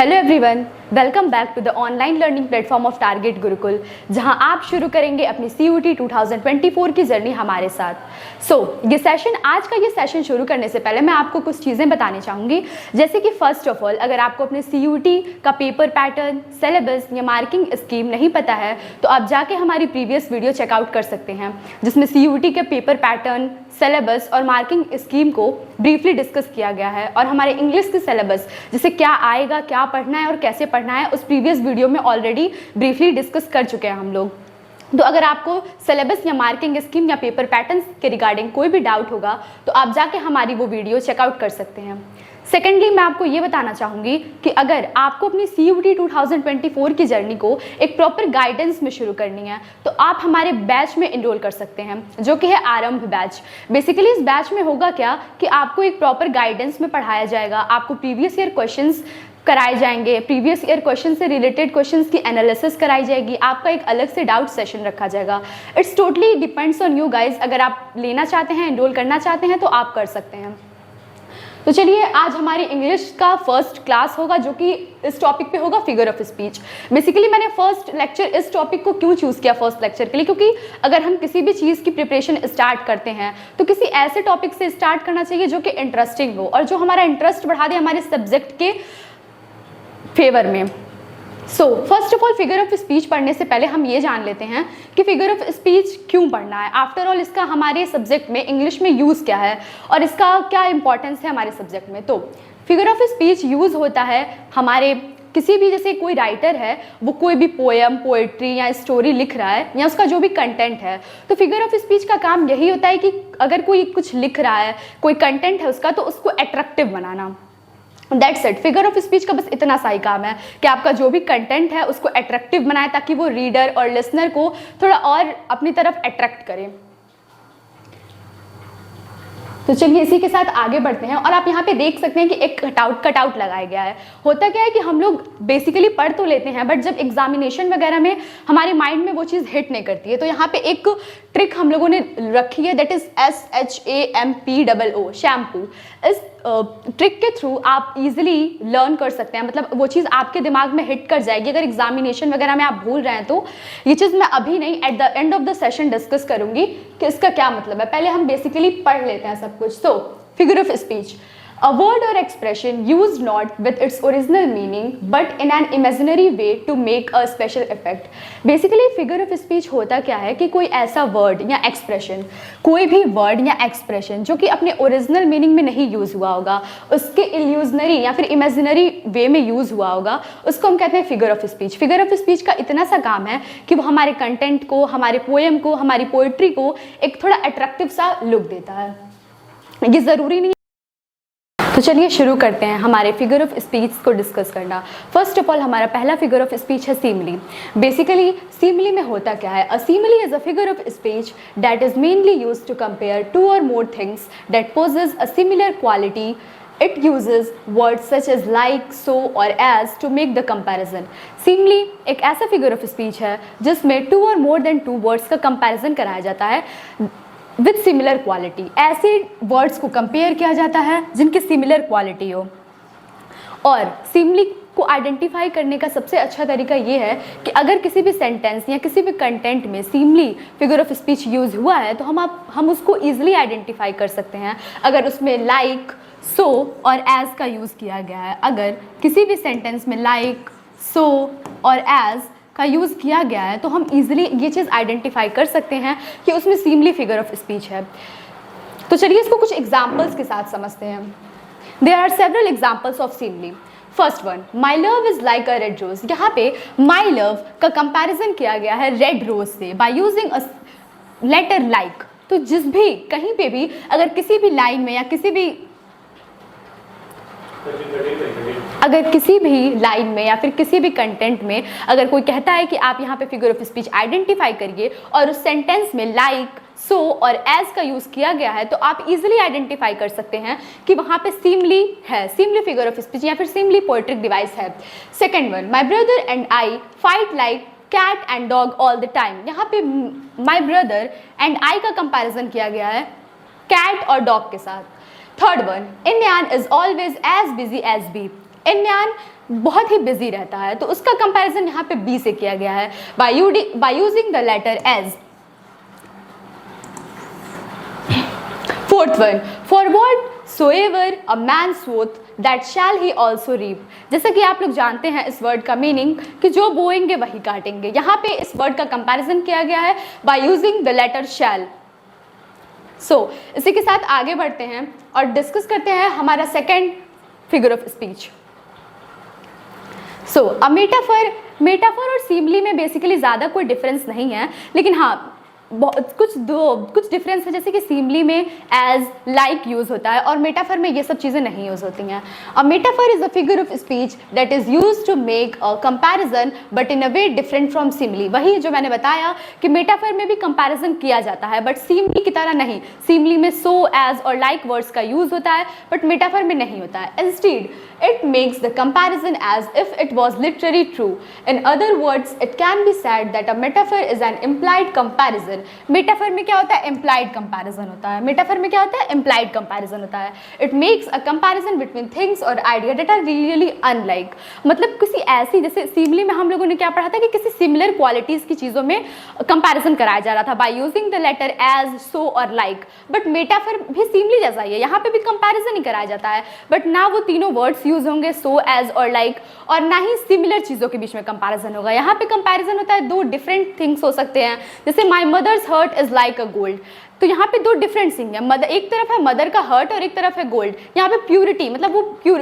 Hello everyone, welcome back to the online learning platform of Target Gurukul, जहां आप शुरू करेंगे अपनी CUET 2024 की जर्नी हमारे साथ। आज का ये सेशन शुरू करने से पहले मैं आपको कुछ चीज़ें बतानी चाहूँगी। जैसे कि फर्स्ट ऑफ ऑल, अगर आपको अपने CUET का पेपर पैटर्न, सिलेबस या मार्किंग स्कीम नहीं पता है तो आप जाके हमारी प्रीवियस वीडियो चेकआउट कर सकते हैं, जिसमें CUET के पेपर पैटर्न, सिलेबस और मार्किंग स्कीम को ब्रीफली डिस्कस किया गया है। और हमारे इंग्लिश के सिलेबस, जैसे क्या आएगा, क्या पढ़ना है और कैसे पढ़ना है, उस प्रीवियस वीडियो में ऑलरेडी ब्रीफली डिस्कस कर चुके हैं हम लोग। तो अगर आपको सिलेबस या मार्किंग स्कीम या पेपर पैटर्न्स के रिगार्डिंग कोई भी डाउट होगा तो आप जाके हमारी वो वीडियो चेकआउट कर सकते हैं। सेकेंडली, मैं आपको ये बताना चाहूँगी कि अगर आपको अपनी CUET 2024 की जर्नी को एक प्रॉपर गाइडेंस में शुरू करनी है तो आप हमारे बैच में इनरोल कर सकते हैं, जो कि है आरंभ बैच। बेसिकली इस बैच में होगा क्या कि आपको एक प्रॉपर गाइडेंस में पढ़ाया जाएगा, आपको प्रीवियस ईयर क्वेश्चंस कराए जाएंगे, प्रीवियस ईयर क्वेश्चन से रिलेटेड क्वेश्चंस की एनालिसिस कराई जाएगी, आपका एक अलग से डाउट सेशन रखा जाएगा। It's totally depends on you guys. अगर आप लेना चाहते हैं, इनरोल करना चाहते हैं तो आप कर सकते हैं। तो चलिए, आज हमारी इंग्लिश का फर्स्ट क्लास होगा, जो कि इस टॉपिक पे होगा फिगर ऑफ स्पीच। बेसिकली मैंने फर्स्ट लेक्चर इस टॉपिक को क्यों चूज़ किया फर्स्ट लेक्चर के लिए, क्योंकि अगर हम किसी भी चीज़ की प्रिपरेशन स्टार्ट करते हैं तो किसी ऐसे टॉपिक से स्टार्ट करना चाहिए जो कि इंटरेस्टिंग हो और जो हमारा इंटरेस्ट बढ़ा दे हमारे सब्जेक्ट के फेवर में। First of all, figure of speech पढ़ने से पहले हम ये जान लेते हैं कि फिगर ऑफ स्पीच क्यों पढ़ना है। आफ्टर ऑल, इसका हमारे सब्जेक्ट में, इंग्लिश में यूज़ क्या है और इसका क्या इंपॉर्टेंस है हमारे सब्जेक्ट में। तो फिगर ऑफ स्पीच यूज़ होता है हमारे किसी भी, जैसे कोई राइटर है, वो कोई भी पोएम, पोएट्री या स्टोरी लिख रहा है या उसका जो भी कंटेंट है, तो फिगर ऑफ स्पीच का काम यही होता है कि अगर कोई कुछ लिख रहा है, कोई कंटेंट है उसका, तो उसको attractive banana. That's it. Figure of speech का बस इतना सा ही काम है कि आपका जो भी कंटेंट है उसको अट्रैक्टिव बनाए, ताकि वो रीडर और लिसनर को थोड़ा और अपनी तरफ अट्रैक्ट करे। तो चलिए इसी के साथ आगे बढ़ते हैं। और आप यहाँ पे देख सकते हैं कि एक कटआउट लगाया गया है। होता क्या है कि हम लोग बेसिकली पढ़ तो लेते हैं, बट जब एग्जामिनेशन वगैरह में हमारे माइंड में वो चीज़ हिट नहीं करती है। तो यहाँ पे एक ट्रिक हम लोगों ने रखी है, दैट इज SHAMPOO, शैम्पू। इस ट्रिक के थ्रू आप इजीली लर्न कर सकते हैं, मतलब वो चीज़ आपके दिमाग में हिट कर जाएगी। अगर एग्जामिनेशन वगैरह में आप भूल रहे हैं तो ये चीज़ मैं अभी नहीं, at the end of the session discuss करूंगी कि इसका क्या मतलब है। पहले हम बेसिकली पढ़ लेते हैं सब कुछ। तो figure of speech, a word or expression used not with its original meaning but in an imaginary way to make a special effect। Basically figure of speech होता क्या है कि कोई ऐसा वर्ड या एक्सप्रेशन, कोई भी वर्ड या एक्सप्रेशन जो कि अपने ओरिजिनल मीनिंग में नहीं यूज़ हुआ होगा, उसके इल्यूजनरी या फिर इमेजिनरी वे में यूज़ हुआ होगा, उसको हम कहते हैं figure of speech. Figure of speech का इतना सा काम है कि वो हमारे कंटेंट को, हमारे पोएम को, हमारी पोएट्री को एक थोड़ा अट्रैक्टिव सा लुक देता है। ये ज़रूरी नहीं। तो चलिए शुरू करते हैं हमारे फिगर ऑफ स्पीच को डिस्कस करना। फर्स्ट ऑफ ऑल, हमारा पहला फिगर ऑफ स्पीच है सिमिली। बेसिकली सिमिली में होता क्या है? A simile is a figure of speech that is mainly used to compare two or more things that possess a similar quality. It uses words such as like, so और as to make the comparison। Simile एक ऐसा figure of speech है जिसमें to or more than two words का comparison कराया जाता है with similar quality. ऐसे वर्ड्स को कंपेयर किया जाता है जिनकी सिमिलर क्वालिटी हो। और सिमिली को आइडेंटिफाई करने का सबसे अच्छा तरीका ये है कि अगर किसी भी सेंटेंस या किसी भी कंटेंट में simile figure of speech use हुआ है तो हम उसको ईजिली आइडेंटिफाई कर सकते हैं। अगर उसमें लाइक, सो और एज का यूज़ किया गया है, अगर किसी भी सेंटेंस में लाइक, सो और एज का यूज़ किया गया है तो हम इजीली ये चीज़ आइडेंटिफाई कर सकते हैं कि उसमें सिमिली फिगर ऑफ स्पीच है। तो चलिए इसको कुछ एग्जाम्पल्स के साथ समझते हैं। There are several examples of simile. First one, my love is like a red rose. यहाँ पे माई लव का कंपैरिजन किया गया है रेड रोज से by using a letter like. तो जिस भी कहीं पे भी अगर किसी भी लाइन में या किसी भी लाइन में या फिर किसी भी कंटेंट में अगर कोई कहता है कि आप यहाँ पे फिगर ऑफ स्पीच आइडेंटिफाई करिए और उस सेंटेंस में लाइक, सो और एज का यूज़ किया गया है तो आप इजीली आइडेंटिफाई कर सकते हैं कि वहाँ पे सिमिली है, सिमिली फिगर ऑफ स्पीच या फिर सिमिली पोएट्रिक डिवाइस है। Second one, my brother and I fight like cat and dog all the time. यहाँ पे माई ब्रदर एंड आई का कंपैरिजन किया गया है कैट और डॉग के साथ। Third one, Inyan is always as busy as bee। इनम्यान बहुत ही बिजी रहता है, तो उसका कंपैरिजन यहाँ पे बी से किया गया है by using the letter as. Fourth one, for whatsoever a man soweth that shall he also reap. जैसा कि आप लोग जानते हैं इस वर्ड का मीनिंग कि जो बोएंगे वही काटेंगे। यहाँ पे इस वर्ड का कंपैरिजन किया गया है बाय यूजिंग द लेटर शैल। सो इसी के साथ आगे बढ़ते हैं और डिस्कस करते हैं हमारा second figure of speech. So a metaphor और सीमली में बेसिकली ज़्यादा कोई डिफरेंस नहीं है, लेकिन हाँ कुछ डिफरेंस है, जैसे कि सीमली में एज लाइक यूज होता है और मेटाफर में ये सब चीज़ें नहीं यूज होती हैं। A metaphor is a figure of speech that is use to make a comparison but in a way different from simile. वही जो मैंने बताया कि मेटाफर में भी कंपैरिजन किया जाता है बट सीमली की तरह नहीं। सीमली में सो एज और लाइक वर्ड्स का यूज होता है बट मेटाफर में नहीं होता है। Instead it makes the comparison as if it was literally true. In other words, it can be said that a metaphor is an implied comparison. Metaphor में क्या होता है? Implied comparison होता है। Metaphor में क्या होता है? Implied comparison होता है। It makes a comparison between things or ideas that are really unlike. मतलब किसी ऐसी, जैसे सीमली में हम लोगों ने क्या पढ़ा था कि किसी सिमिलर क्वालिटीज की चीज़ों में कंपैरिजन कराया जा रहा था by using the letter as, so और like. But metaphor भी सीमली जैसा ही है, यहाँ पे भी कंपैरिजन ही कराया जाता है बट ना वो तीनों वर्ड्स यूज होंगे सो एज और लाइक, और ना ही सिमिलर चीज़ों के बीच में कंपैरिजन होगा। यहाँ पे कंपैरिजन होता है दो डिफरेंट थिंग्स हो सकते हैं, जैसे my mother's heart is like a gold. तो यहाँ पे दो डिफरेंट थिंग है, मदर एक तरफ है मदर का हर्ट और एक तरफ है गोल्ड। यहाँ पे प्योरिटी मतलब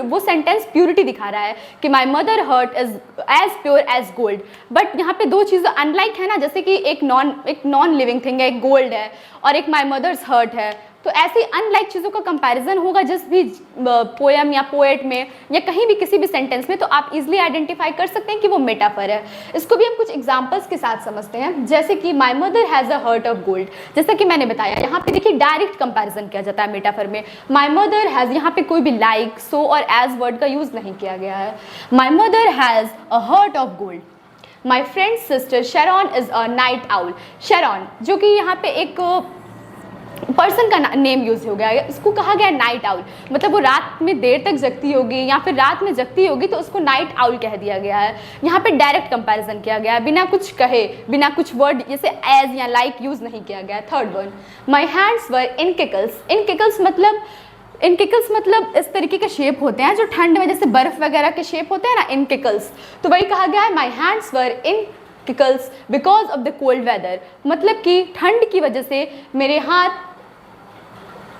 वो सेंटेंस प्योरिटी दिखा रहा है कि my mother heart is as pure as gold. But यहाँ पे दो चीज़ें अनलाइक है ना, जैसे कि एक नॉन लिविंग थिंग है, एक गोल्ड है और एक माई मदर्स हर्ट है। तो ऐसी अनलाइक चीज़ों का कंपैरिजन होगा जिस भी पोएम या पोएट में या कहीं भी किसी भी सेंटेंस में, तो आप इजीली आइडेंटिफाई कर सकते हैं कि वो मेटाफर है। इसको भी हम कुछ एग्जांपल्स के साथ समझते हैं, जैसे कि my mother has a heart of gold. जैसा कि मैंने बताया यहाँ पे देखिए डायरेक्ट कंपैरिजन किया जाता है मेटाफर में। माई मदर हैज़, यहाँ पे कोई भी लाइक सो और एज वर्ड का यूज़ नहीं किया गया है। My mother has a heart of gold. My friend sister Sharon is a night owl. Sharon जो कि यहाँ पे एक पर्सन का नेम यूज हो गया है, इसको कहा गया नाइट आउल, मतलब वो रात में देर तक जगती होगी या फिर रात में जगती होगी तो उसको नाइट आउल कह दिया गया है। यहाँ पे डायरेक्ट कंपैरिजन किया गया है, बिना कुछ कहे, बिना कुछ वर्ड जैसे एज या लाइक यूज नहीं किया गया है। Third one, my hands were icicles. Icicles मतलब इस तरीके के शेप होते हैं जो ठंड में जैसे बर्फ वगैरह के शेप होते हैं ना, इन किकल्स, तो वही कहा गया है my hands were icicles because of the cold weather, मतलब कि ठंड की वजह से मेरे हाथ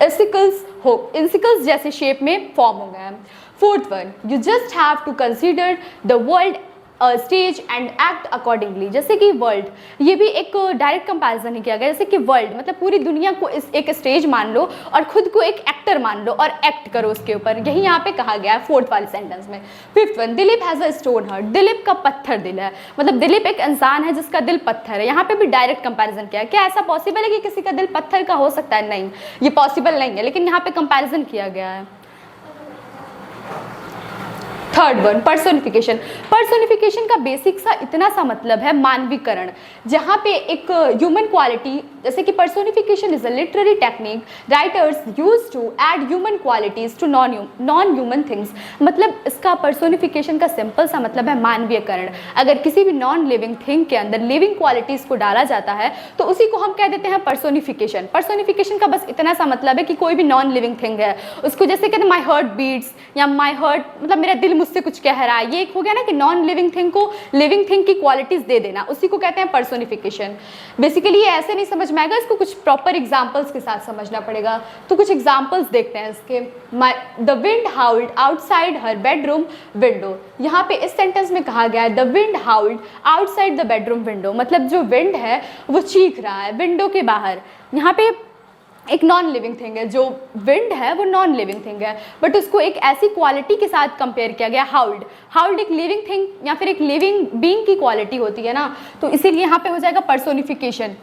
इंसिकल्स जैसे शेप में फॉर्म हो गए हैं। Fourth one, you just have to consider the world stage and act accordingly. जैसे कि वर्ल्ड, ये भी एक डायरेक्ट कंपैरिजन ही किया गया, जैसे कि वर्ल्ड मतलब पूरी दुनिया को एक स्टेज मान लो और खुद को एक एक्टर मान लो और एक्ट करो उसके ऊपर, यही यहाँ पे कहा गया है फोर्थ वाले सेंटेंस में। Fifth one, Dilip has a stone heart. Dilip का पत्थर दिल है, मतलब दिलीप एक इंसान है जिसका दिल पत्थर है। यहाँ पे भी डायरेक्ट कंपैरिजन किया है। क्या ऐसा पॉसिबल है कि किसी का दिल पत्थर का हो सकता है? नहीं, ये पॉसिबल नहीं है, लेकिन यहाँ पे कंपैरिजन किया गया है। Third one, personification. पर्सोनिफिकेशन का बेसिक सा इतना सा मतलब है मानवीकरण, जहाँ पे एक ह्यूमन क्वालिटी, जैसे कि personification is a literary technique writers use to add human qualities to non human things. मतलब इसका पर्सोनिफिकेशन का सिंपल सा मतलब है मानवीयकरण। अगर किसी भी नॉन लिविंग थिंग के अंदर लिविंग क्वालिटीज को डाला जाता है तो उसी को हम कह देते हैं पर्सोनिफिकेशन। पर्सोनिफिकेशन का बस इतना सा मतलब है कि कोई भी नॉन लिविंग थिंग है उसको, जैसे कहते हैं माई हार्ट बीट्स या माई हार्ट मतलब मेरा दिल मुझसे कुछ कह रहा है, ये एक हो गया ना कि नॉन लिविंग थिंग को लिविंग थिंग की क्वालिटीज दे देना, उसी को कहते हैं पर्सोनिफिकेशन। बेसिकली ये ऐसे नहीं समझ में आएगा, इसको कुछ प्रॉपर एग्जांपल्स के साथ समझना पड़ेगा। तो कुछ एग्जांपल्स देखते हैं इसके। The wind howled outside her bedroom window. यहाँ पे इस सेंटेंस में कहा गया है the wind howled outside the bedroom window, मतलब जो विंड है वो चीख रहा है विंडो के बाहर। यहाँ पे एक नॉन लिविंग थिंग है, जो विंड है वो नॉन लिविंग थिंग है, बट उसको एक ऐसी क्वालिटी के साथ कंपेयर किया गया हाउल्ड एक लिविंग थिंग या फिर एक लिविंग बीइंग की क्वालिटी होती है ना, तो इसीलिए यहाँ पे हो जाएगा personification.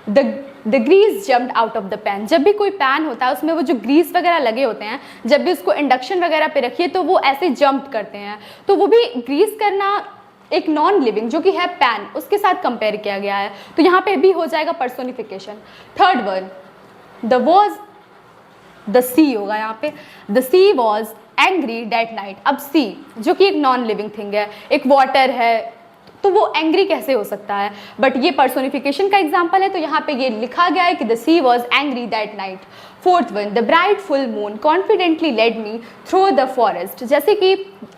The grease jumped out of the pan. जब भी कोई पैन होता है उसमें वो जो ग्रीस वगैरह लगे होते हैं, जब भी उसको इंडक्शन वगैरह पे रखिए तो वो ऐसे जंप करते हैं, तो वो भी ग्रीस करना एक नॉन लिविंग जो कि है पैन, उसके साथ कंपेयर किया गया है, तो यहाँ पे भी हो जाएगा personification. Third one, the sea होगा यहाँ पे। The sea was angry that night. अब सी जो कि एक नॉन लिविंग थिंग है, एक वाटर है, तो वो एंग्री कैसे हो सकता है? बट ये पर्सोनिफिकेशन का एग्जाम्पल है, तो यहाँ पे ये लिखा गया है कि the sea was angry that night. Fourth one, the bright full moon confidently led me through the forest. जैसे कि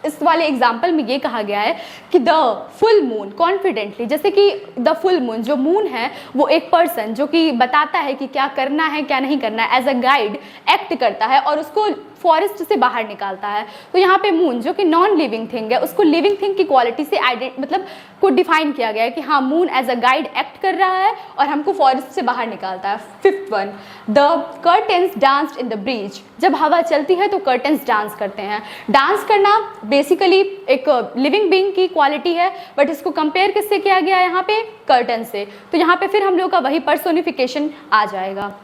इस वाले एग्जाम्पल में ये कहा गया है कि द फुल मून कॉन्फिडेंटली, जैसे कि द फुल मून, जो मून है वो एक पर्सन जो कि बताता है कि क्या करना है क्या नहीं करना है, एज अ गाइड एक्ट करता है और उसको फॉरेस्ट से बाहर निकालता है। तो यहाँ पे मून जो कि नॉन लिविंग थिंग है, उसको लिविंग थिंग की क्वालिटी से मतलब को डिफाइन किया गया है कि हाँ moon as a guide act कर रहा है और हमको फॉरेस्ट से बाहर निकालता है। Fifth one, the curtains danced in the breeze. जब हवा चलती है तो कर्टेन्स डांस करते हैं। डांस करना बेसिकली एक लिविंग बीइंग की क्वालिटी है, बट इसको कंपेयर किससे किया गया है यहाँ पे? कर्टन से। तो यहाँ पे फिर हम लोग का वही पर्सोनिफिकेशन आ जाएगा।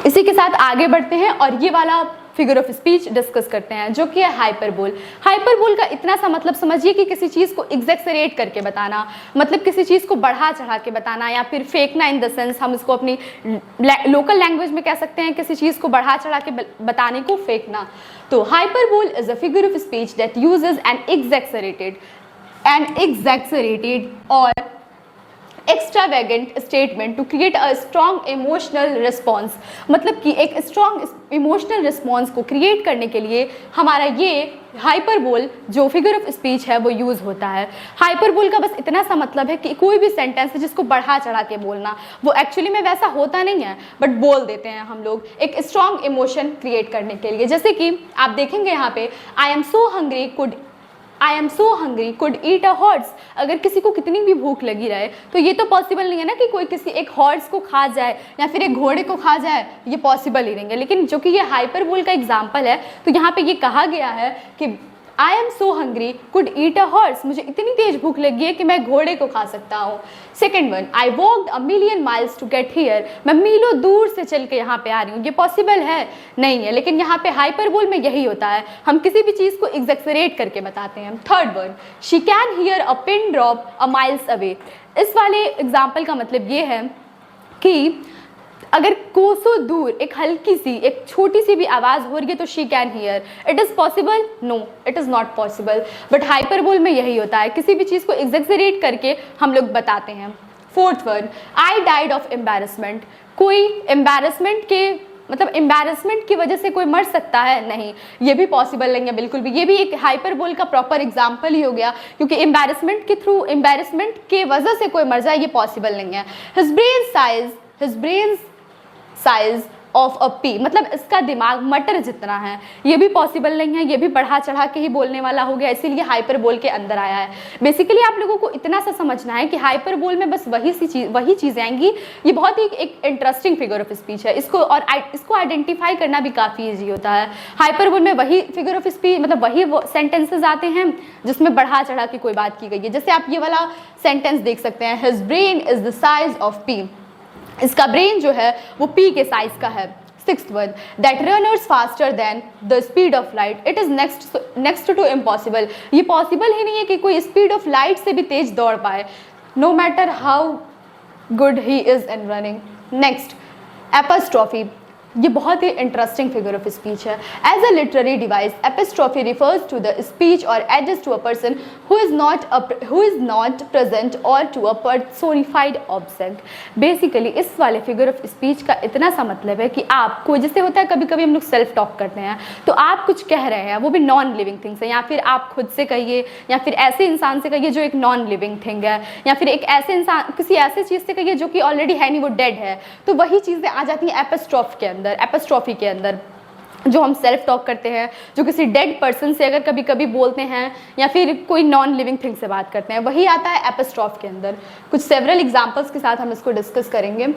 इसी के साथ आगे बढ़ते हैं और ये वाला फिगर ऑफ स्पीच डिस्कस करते हैं जो कि है हाइपरबोल। हाइपरबोल का इतना सा मतलब समझिए कि किसी चीज़ को एग्जैक्सरेट करके बताना, मतलब किसी चीज़ को बढ़ा चढ़ा के बताना या फिर फेंकना, इन द सेंस हम इसको अपनी लोकल लैंग्वेज में कह सकते हैं किसी चीज़ को बढ़ा चढ़ा के बताने को फेंकना। तो hyperbole is a figure of speech that uses an exaggerated or extravagant statement to create a strong emotional response. मतलब कि एक स्ट्रॉन्ग इमोशनल रिस्पॉन्स को क्रिएट करने के लिए हमारा ये हाइपरबोल जो फिगर ऑफ स्पीच है वो यूज़ होता है। हाइपरबोल का बस इतना सा मतलब है कि कोई भी सेंटेंस है जिसको बढ़ा चढ़ा के बोलना, वो एक्चुअली में वैसा होता नहीं है बट बोल देते हैं हम लोग एक स्ट्रॉन्ग इमोशन क्रिएट करने के लिए। जैसे कि आप देखेंगे यहाँ पे I am so hungry could eat a horse. अगर किसी को कितनी भी भूख लगी रहे तो ये तो पॉसिबल नहीं है ना कि कोई किसी एक हॉर्स को खा जाए या फिर एक घोड़े को खा जाए, ये पॉसिबल ही नहीं है। लेकिन जो कि ये हाइपरबोल का एग्जाम्पल है तो यहाँ पे ये कहा गया है कि I am so hungry could eat a horse. मुझे इतनी तेज भूख लगी है कि मैं घोड़े को खा सकता हूँ। Second one, I walked a million miles to get here. मैं मीलों दूर से चल के यहाँ पे आ रही हूँ, ये पॉसिबल है नहीं है, लेकिन यहाँ पे हाइपरबोल में यही होता है, हम किसी भी चीज़ को एग्जैक्सरेट करके बताते हैं। Third one, she can here a pin drop a miles away. इस वाले एग्जाम्पल का मतलब ये है कि अगर कोसों दूर एक हल्की सी एक छोटी सी भी आवाज़ हो रही है तो she can hear. It is possible? No, it is not possible. But hyperbole में यही होता है, किसी भी चीज़ को एग्जैक्सरेट करके हम लोग बताते हैं। Fourth one, I died of embarrassment. कोई एम्बैरसमेंट के मतलब एम्बैरसमेंट की वजह से कोई मर सकता है? नहीं, ये भी पॉसिबल नहीं है बिल्कुल भी। ये भी एक हाइपरबोल का प्रॉपर एग्जाम्पल ही हो गया, क्योंकि एम्बैरसमेंट के वजह से कोई मर जाए ये पॉसिबल नहीं है। His brain size of a P, मतलब इसका दिमाग मटर जितना है, ये भी पॉसिबल नहीं है, ये भी बढ़ा चढ़ा के ही बोलने वाला हो गया, इसीलिए हाइपरबोल के अंदर आया है। बेसिकली आप लोगों को इतना सा समझना है कि हाइपरबोल में बस वही चीज़ें आएंगी। ये बहुत ही एक इंटरेस्टिंग फिगर ऑफ स्पीच है, इसको आइडेंटिफाई करना भी काफ़ी ईजी होता है। हाइपरबोल में वही फिगर ऑफ स्पीच मतलब वही सेंटेंसेज आते हैं जिसमें बढ़ा चढ़ा के कोई बात की गई है। जैसे आप ये वाला सेंटेंस देख सकते हैं, his brain is the size of pea. इसका ब्रेन जो है वो पी के साइज का है। Sixth one, that runners faster than the speed of light. It is next to impossible. ये पॉसिबल ही नहीं है कि कोई स्पीड ऑफ लाइट से भी तेज दौड़ पाए, no matter how good he is in running. Next, apostrophe. ये बहुत ही इंटरेस्टिंग फिगर ऑफ स्पीच है। As a literary device, apostrophe refers to the speech or address to a person who is not present or to a personified object. Basically इस वाले figure of speech का इतना सा मतलब है कि आपको, जैसे होता है कभी कभी हम लोग सेल्फ टॉक करते हैं तो आप कुछ कह रहे हैं, वो भी नॉन लिविंग थिंग से, या फिर आप खुद से कहिए या फिर ऐसे इंसान से कहिए जो एक नॉन लिविंग थिंग है, या फिर एक ऐसे इंसान किसी ऐसे चीज़ से कहिए जो कि ऑलरेडी है नहीं, वो डेड है, तो वही चीज़ें आ जाती हैं एपिस्ट्रॉफी के अंदर। जो हम सेल्फ टॉक करते हैं, जो किसी डेड पर्सन से अगर कभी कभी बोलते हैं या फिर कोई नॉन लिविंग थिंग से बात करते हैं, वही आता है एपिस्ट्रॉफ के अंदर। कुछ सेवरल एग्जांपल्स के साथ हम इसको डिस्कस करेंगे।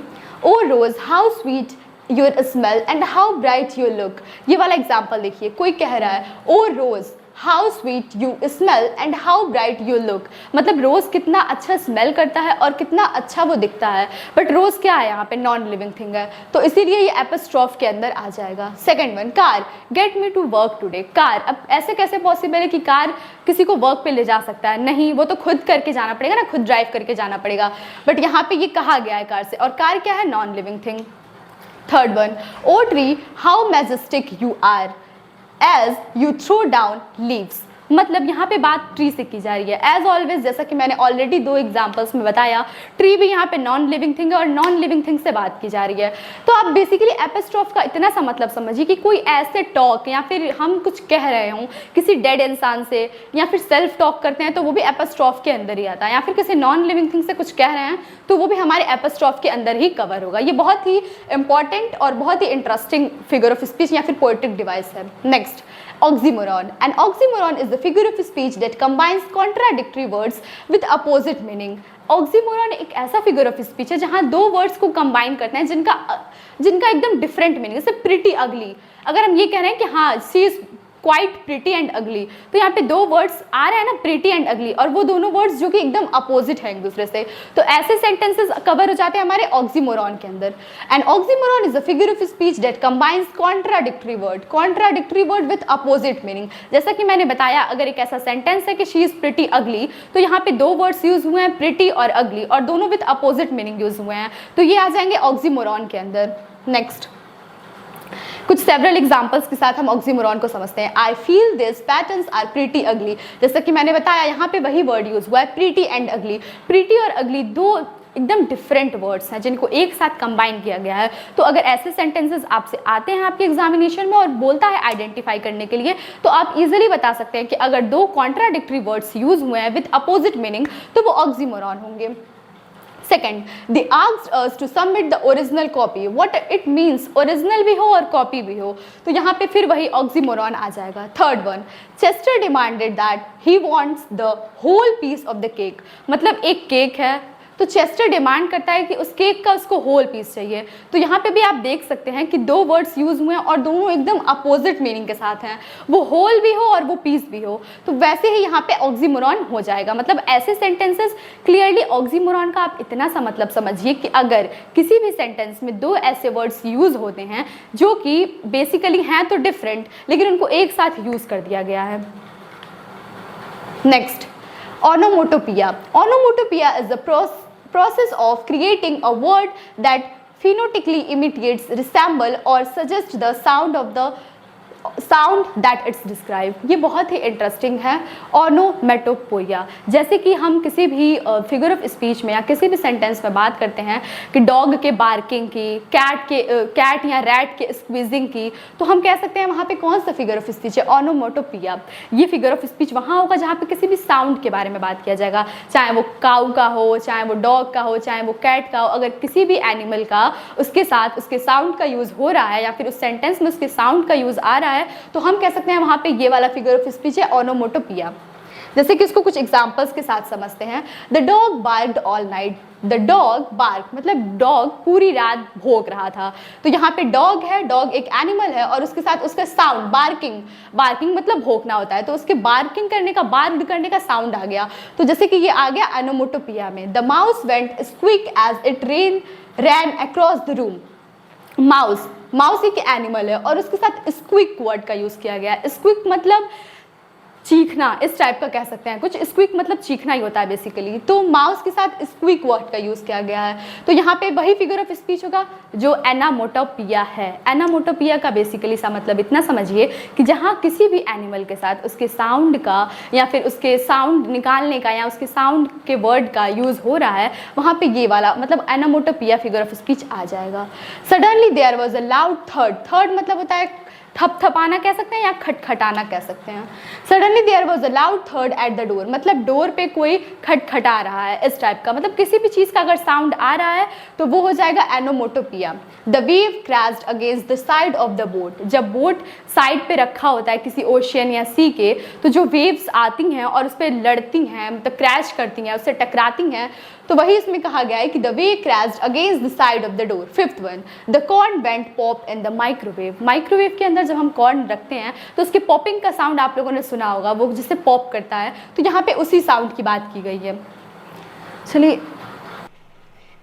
Oh rose how sweet your smell and how bright your look. ये वाला एग्जाम्पल देखिए, कोई कह रहा है oh rose how sweet you smell and how bright you look, मतलब रोज़ कितना अच्छा स्मेल करता है और कितना अच्छा वो दिखता है। बट रोज़ क्या है यहाँ पे? नॉन लिविंग थिंग है, तो इसीलिए ये एपिस्ट्रॉफ के अंदर आ जाएगा। Second one, car get me to work today. Car, अब ऐसे कैसे पॉसिबल है कि कार किसी को वर्क पे ले जा सकता है? नहीं, वो तो खुद करके जाना पड़ेगा ना, खुद ड्राइव करके जाना पड़ेगा। बट यहाँ पे ये कहा गया है कार से, और कार क्या है? Non living thing. Third one, O tree how majestic you are as you throw down leaves. मतलब यहाँ पे बात ट्री से की जा रही है। एज ऑलवेज, जैसा कि मैंने ऑलरेडी 2 एग्जाम्पल्स में बताया, ट्री भी यहाँ पे नॉन लिविंग थिंग है और नॉन लिविंग थिंग से बात की जा रही है। तो आप बेसिकली एपिस्ट्रॉफ का इतना सा मतलब समझिए कि कोई ऐसे टॉक या फिर हम कुछ कह रहे हों किसी डेड इंसान से या फिर सेल्फ टॉक करते हैं तो वो भी एपिस्ट्रॉफ के अंदर ही आता है, या फिर किसी नॉन लिविंग थिंग से कुछ कह रहे हैं तो वो भी हमारे एपिस्ट्रॉफ के अंदर ही कवर होगा। ये बहुत ही इंपॉर्टेंट और बहुत ही इंटरेस्टिंग फिगर ऑफ स्पीच या फिर पोएटिक डिवाइस है। Next, oxymoron. An oxymoron is the figure of speech that combines contradictory words with opposite meaning. Oxymoron एक ऐसा फिगर ऑफ स्पीच है जहां 2 वर्ड्स को कंबाइन करते हैं जिनका एकदम डिफरेंट मीनिंग। जैसे प्रिटी अगली, अगर हम ये कह रहे हैं कि हाँ सी इज क्वाइट प्रिटी एंड अगली, तो यहाँ पे 2 वर्ड्स आ रहे हैं ना, प्रिटी एंड अगली, और वो दोनों वर्ड्स जो कि एकदम अपोजिट हैं एक दूसरे से, तो ऐसे सेंटेंसेस कवर हो जाते हैं हमारे ऑक्सीमोरॉन के अंदर। And oxymoron is a figure of speech that combines contradictory word with opposite meaning. जैसा कि मैंने बताया, अगर एक ऐसा सेंटेंस है कि शी इज प्रिटी अगली, तो यहाँ पे 2 वर्ड्स यूज हुए हैं, प्रिटी और अगली, और दोनों विद अपोजिट मीनिंग यूज हुए हैं, तो ये आ जाएंगे ऑक्सीमोरॉन के अंदर। नेक्स्ट, कुछ सेवरल एग्जाम्पल्स के साथ हम ऑक्सीमोरॉन को समझते हैं। I feel this patterns are pretty ugly. जैसा कि मैंने बताया, यहाँ पे वही वर्ड यूज हुआ है, प्रीटी एंड अगली। प्रीटी और अगली 2 एकदम डिफरेंट वर्ड्स हैं जिनको एक साथ कंबाइन किया गया है। तो अगर ऐसे सेंटेंसेस आपसे आते हैं आपके एग्जामिनेशन में और बोलता है आइडेंटिफाई करने के लिए, तो आप इजीली बता सकते हैं कि अगर 2 कॉन्ट्राडिक्टरी वर्ड्स यूज हुए हैं विद अपोजिट मीनिंग तो वो ऑक्सीमोरॉन होंगे। Second, they asked us to submit the original copy. What it means, original भी हो और copy भी हो, तो यहाँ पे फिर वही oxymoron आ जाएगा। Third one, Chester demanded that he wants the whole piece of the cake. मतलब एक केक है तो चेस्टर डिमांड करता है कि उस केक का उसको होल पीस चाहिए। तो यहाँ पे भी आप देख सकते हैं कि 2 वर्ड्स यूज हुए हैं और दोनों एकदम अपोजिट मीनिंग के साथ हैं, वो होल भी हो और वो पीस भी हो, तो वैसे ही यहाँ पे ऑक्सीमोरॉन हो जाएगा। मतलब ऐसे सेंटेंसेस क्लियरली ऑक्सीमोरॉन का आप इतना सा मतलब समझिए कि अगर किसी भी सेंटेंस में 2 ऐसे वर्ड्स यूज होते हैं जो कि बेसिकली हैं तो डिफरेंट, लेकिन उनको एक साथ यूज कर दिया गया है। Next, onomatopoeia. Onomatopoeia is the process of creating a word that phonetically imitates, resemble or suggests the sound of the sound that it's describe. ये बहुत ही इंटरेस्टिंग है, ओनोमेटोपोइया। जैसे कि हम किसी भी फिगर ऑफ स्पीच में या किसी भी सेंटेंस में बात करते हैं कि डॉग के बार्किंग की, कैट या रैट के स्क्वीजिंग की, तो हम कह सकते हैं वहाँ पे कौन सा फिगर ऑफ स्पीच है, ओनोमेटोपोइया। ये फिगर ऑफ स्पीच वहाँ होगा जहाँ पे किसी भी साउंड के बारे में बात किया जाएगा, चाहे वो काऊ का हो, चाहे वो डॉग का हो, चाहे वो कैट का हो। अगर किसी भी एनिमल का उसके साथ उसके साउंड का यूज़ हो रहा है या फिर उस सेंटेंस में उसके साउंड का यूज़ आ रहा है, तो हम कह सकते हैं वहां पे ये वाला फिगर ऑफ स्पीच है ओनोमेटोपोइया। जैसे कि इसको कुछ एग्जांपल्स के साथ समझते हैं। The dog barked all night. The dog bark मतलब डॉग पूरी रात भौंक रहा था। तो यहाँ पे डॉग है, डॉग एक एनिमल है और उसके साथ उसका साउंड बार्किंग मतलब भौंकना होता है, तो उसके बार्किंग करने का, बार्क्ड करने का साउंड आ गया। तो जैसे कि ये आ गया ओनोमेटोपोइया में। The mouse went squeak as it ran across the room. Mouse एक एनिमल है और उसके साथ स्क्विक वर्ड का यूज किया गया है। स्क्विक मतलब चीखना, इस टाइप का कह सकते हैं कुछ। स्क्विक मतलब चीखना ही होता है बेसिकली, तो माउस के साथ स्क्विक वर्ड का यूज किया गया है। तो यहाँ पे वही फिगर ऑफ स्पीच होगा जो एनामोटोपिया है। एनामोटोपिया का बेसिकली सा मतलब इतना समझिए कि जहाँ किसी भी एनिमल के साथ उसके साउंड का या फिर उसके साउंड निकालने का या उसके साउंड के वर्ड का यूज हो रहा है, वहाँ पे ये वाला मतलब एनामोटोपिया फिगर ऑफ स्पीच आ जाएगा। Suddenly there was a loud थर्ड मतलब होता है थपथपाना कह सकते हैं या खटखटाना कह सकते हैं। Suddenly there was a loud थर्ड एट द डोर मतलब डोर पे कोई खटखटा रहा है, इस टाइप का। मतलब किसी भी चीज़ का अगर साउंड आ रहा है तो वो हो जाएगा onomatopoeia. The wave crashed against the side of the boat. जब बोट साइड पे रखा होता है किसी ओशियन या सी के, तो जो वेव्स आती हैं और उस पर लड़ती हैं, मतलब क्रैश करती हैं, उससे टकराती हैं, तो वही इसमें कहा गया है कि the way crashed against the side of the door. Fifth one, the corn went pop in the microwave. Microwave के अंदर जब हम कॉर्न रखते हैं तो उसके पॉपिंग का साउंड आप लोगों ने सुना होगा, वो जिससे पॉप करता है, तो यहाँ पे उसी साउंड की बात की गई है। चलिए,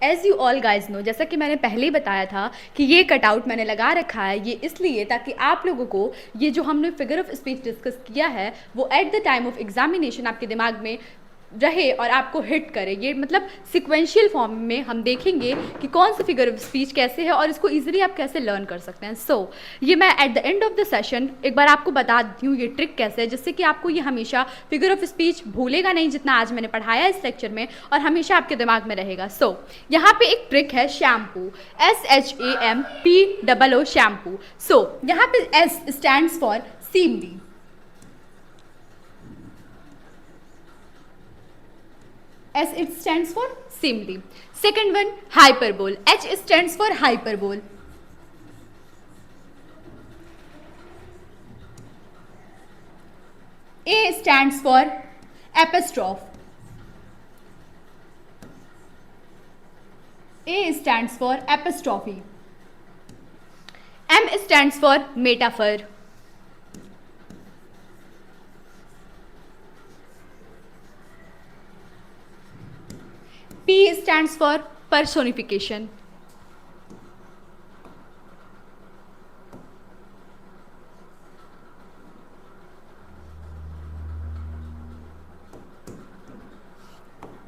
as you all guys know, जैसा कि मैंने पहले ही बताया था कि ये कटआउट मैंने लगा रखा है, ये इसलिए ताकि आप लोगों को ये जो हमने फिगर ऑफ स्पीच डिस्कस किया है वो at the time of examination आपके दिमाग में रहे और आपको हिट करे। ये मतलब सिक्वेंशियल फॉर्म में हम देखेंगे कि कौन सा फिगर ऑफ स्पीच कैसे है और इसको इजीली आप कैसे लर्न कर सकते हैं। सो ये मैं at the end of the session एक बार आपको बता देती हूँ ये ट्रिक कैसे है, जिससे कि आपको ये हमेशा फिगर ऑफ स्पीच भूलेगा नहीं जितना आज मैंने पढ़ाया इस लेक्चर में, और हमेशा आपके दिमाग में रहेगा। सो यहाँ पे एक ट्रिक है शैम्पू, SHAMPOO शैम्पू। सो यहाँ पे S stands for simile, S it stands for seemly. Second one, hyperbole, H stands for hyperbole. A stands for apostrophe. A stands for apostrophe. M stands for metaphor. P stands for personification.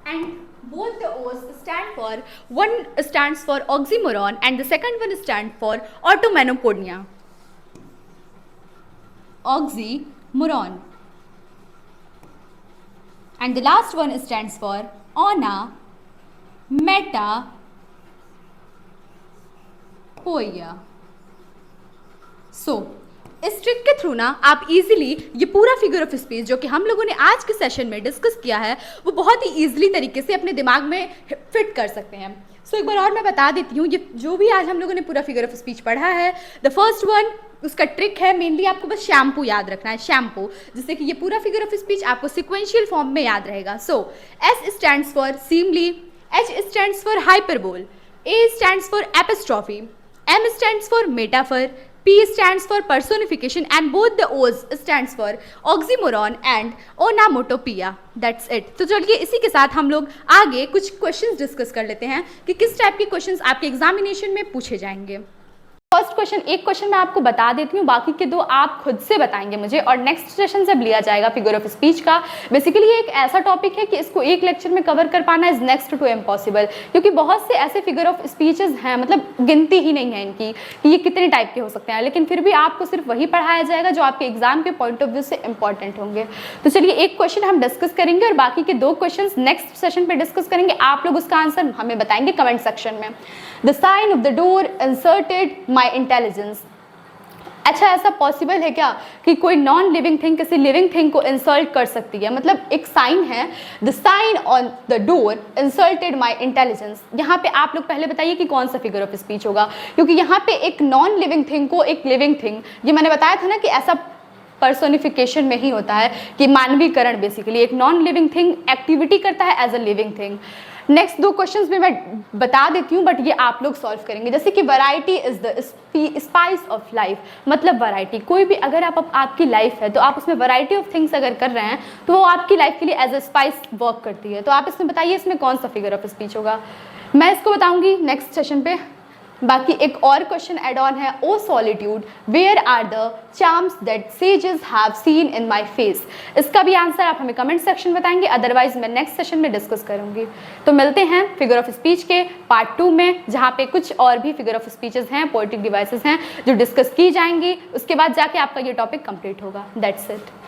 And both the O's stand for, one stands for oxymoron and the second one stands for automatopoeia. Oxymoron. And the last one stands for onomatopoeia. So इस trick के through ना आप easily ये पूरा figure of speech जो कि हम लोगों ने आज के सेशन में डिस्कस किया है वो बहुत ही इजीली तरीके से अपने दिमाग में फिट कर सकते हैं। सो एक बार और मैं बता देती हूँ, ये जो भी आज हम लोगों ने पूरा फिगर ऑफ स्पीच पढ़ा है, द फर्स्ट वन उसका ट्रिक है मेनली आपको बस शैम्पू याद रखना है, शैम्पू, जिससे कि ये पूरा फिगर ऑफ स्पीच आपको सिक्वेंशियल फॉर्म में याद रहेगा। So S stands for simile, H stands for hyperbole, A stands for apostrophe, M stands for metaphor, P stands for personification and both the O's stands for oxymoron and onomatopoeia. That's it. तो चलिए इसी के साथ हम लोग आगे कुछ questions discuss कर लेते हैं कि किस टाइप के क्वेश्चंस आपके एग्जामिनेशन में पूछे जाएंगे। फर्स्ट क्वेश्चन, एक क्वेश्चन मैं आपको बता देती हूँ, बाकी के दो आप खुद से बताएंगे मुझे, और नेक्स्ट सेशन जब लिया जाएगा फिगर ऑफ स्पीच का। बेसिकली ये एक ऐसा टॉपिक है कि इसको एक लेक्चर में कवर कर पाना इज नेक्स्ट टू इम्पॉसिबल, क्योंकि बहुत से ऐसे फिगर ऑफ स्पीचेस हैं, मतलब गिनती ही नहीं है इनकी कि ये कितने टाइप के हो सकते हैं, लेकिन फिर भी आपको सिर्फ वही पढ़ाया जाएगा जो आपके एग्जाम के पॉइंट ऑफ व्यू से इंपॉर्टेंट होंगे। तो चलिए एक क्वेश्चन हम डिस्कस करेंगे और बाकी के दो क्वेश्चन नेक्स्ट सेशन पे डिस्कस करेंगे। आप लोग उसका आंसर हमें बताएंगे कमेंट सेक्शन में। The sign of the door insulted my intelligence. अच्छा, ऐसा पॉसिबल है क्या कि कोई नॉन लिविंग थिंग किसी लिविंग थिंग को इंसल्ट कर सकती है? मतलब एक साइन है, the sign on the door insulted my intelligence. यहाँ पे आप लोग पहले बताइए कि कौन सा फिगर ऑफ स्पीच होगा, क्योंकि यहाँ पे एक नॉन लिविंग थिंग को एक लिविंग थिंग, ये मैंने बताया था ना कि ऐसा पर्सोनिफिकेशन में ही होता है कि मानवीकरण, बेसिकली एक नॉन लिविंग थिंग एक्टिविटी करता है as a living thing. Next दो क्वेश्चंस भी मैं बता देती हूँ बट ये आप लोग सॉल्व करेंगे, जैसे कि variety is the spice of life. मतलब वैरायटी, कोई भी अगर आपकी लाइफ है तो आप उसमें वैरायटी ऑफ थिंग्स अगर कर रहे हैं तो वो आपकी लाइफ के लिए एज अ स्पाइस वर्क करती है। तो आप इसमें बताइए इसमें कौन सा फिगर ऑफ स्पीच होगा, मैं इसको बताऊंगी नेक्स्ट सेशन पे। बाकी एक और क्वेश्चन एड ऑन है, oh solitude where are the charms that sages have seen in my face. इसका भी आंसर आप हमें कमेंट सेक्शन में बताएंगे, अदरवाइज मैं नेक्स्ट सेशन में डिस्कस करूंगी। तो मिलते हैं फिगर ऑफ स्पीच के पार्ट 2 में, जहाँ पे कुछ और भी फिगर ऑफ स्पीचेस हैं, पोएटिक डिवाइसेस हैं जो डिस्कस की जाएंगी। उसके बाद जाके आपका ये टॉपिक कंप्लीट होगा। That's it.